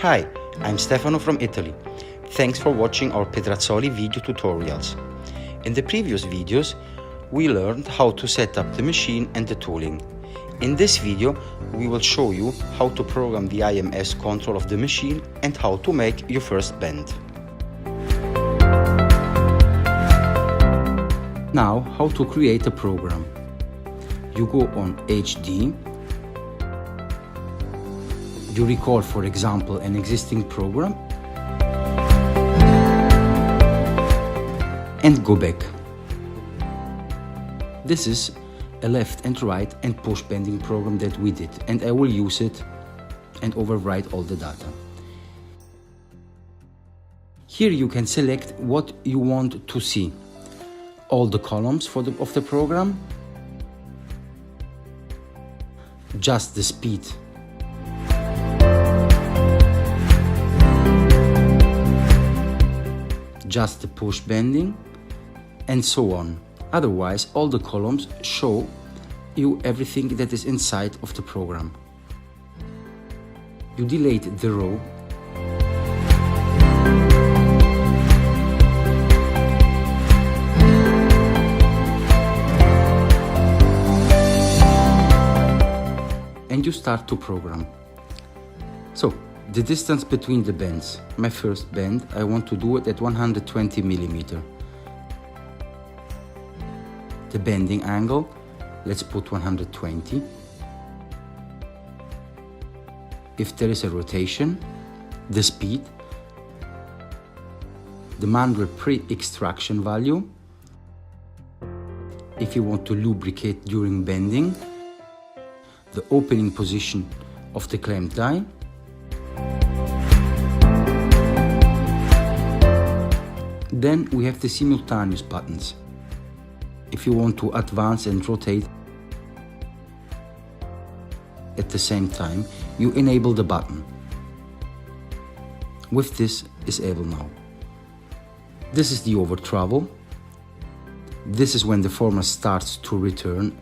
Hi, I'm Stefano from Italy. Thanks for watching our Pedrazzoli video tutorials. In the previous videos, we learned how to set up the machine and the tooling. In this video, we will show you how to program the IMS control of the machine and how to make your first bend. Now, how to create a program. You go on HD. You record, for example, an existing program and go back. This is a left and right and push bending program that we did, and I will use it and overwrite all the data. Here you can select what you want to see. All the columns of the program, just the speed, just the push bending, and so on. Otherwise, all the columns show you everything that is inside of the program. You delete the row and you start to program. So, the distance between the bends. My first bend, I want to do it at 120 millimeter. The bending angle, let's put 120. If there is a rotation, the speed, the manual pre-extraction value, if you want to lubricate during bending, the opening position of the clamp die, then we have the simultaneous buttons. If you want to advance and rotate at the same time, you enable the button. With this is able now. This is the over travel. This is when the former starts to return.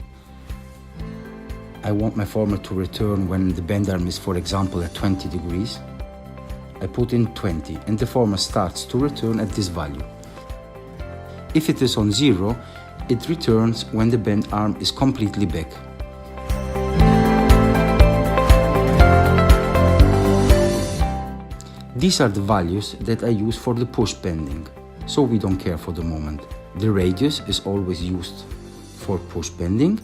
I want my former to return when the bend arm is, for example, at 20 degrees. I put in 20 and the former starts to return at this value. If it is on 0, it returns when the bend arm is completely back. These are the values that I use for the push bending, so we don't care for the moment. The radius is always used for push bending.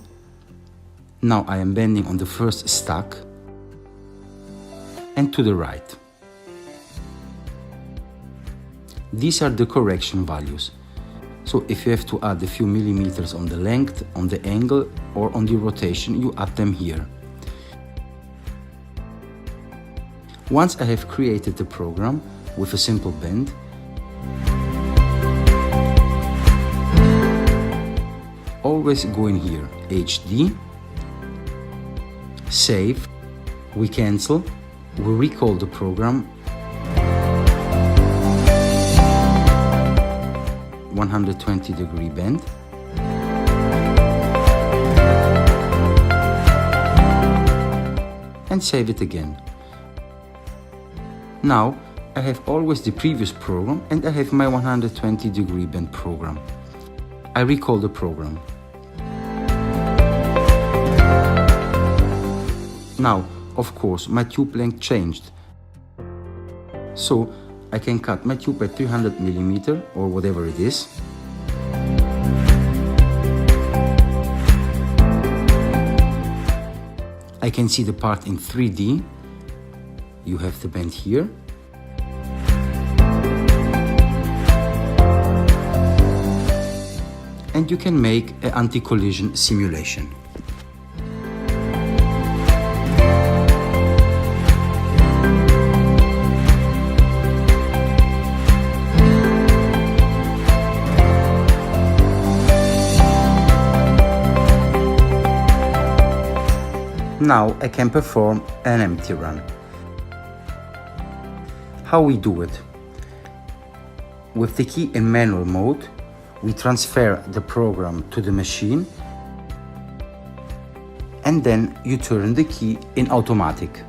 Now I am bending on the first stack and to the right. These are the correction values. So if you have to add a few millimeters on the length, on the angle, or on the rotation, you add them here. Once I have created the program with a simple bend, always go in here, HD, save, we cancel, we recall the program, 120 degree bend, and save it again. Now I have always the previous program and I have my 120 degree bend program. I recall the program. Now, of course, my tube length changed. So I can cut my tube at 300 millimeter or whatever it is. I can see the part in 3D. You have the bend here. And you can make an anti-collision simulation. Now I can perform an empty run. How we do it? With the key in manual mode, we transfer the program to the machine and then you turn the key in automatic.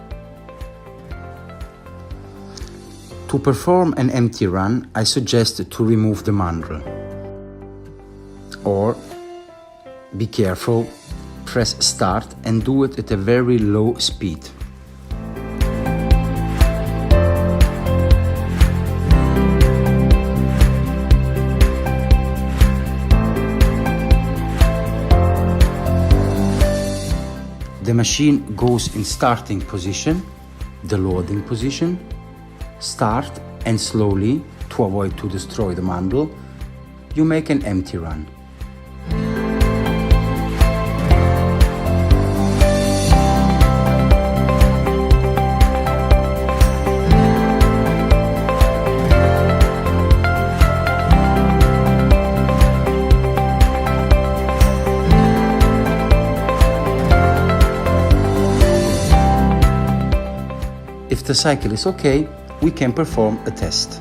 To perform an empty run, I suggest to remove the mandrel. Or, be careful, press start and do it at a very low speed. The machine goes in starting position, the loading position, start, and slowly, to avoid to destroy the mandrel, you make an empty run. If the cycle is okay, we can perform a test.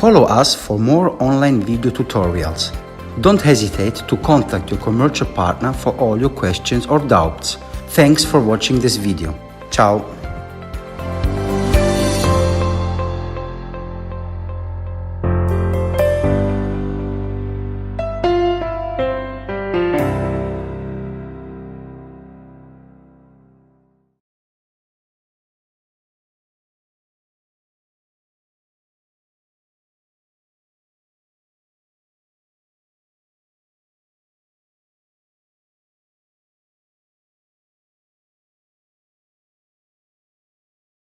Follow us for more online video tutorials. Don't hesitate to contact your commercial partner for all your questions or doubts. Thanks for watching this video. Ciao!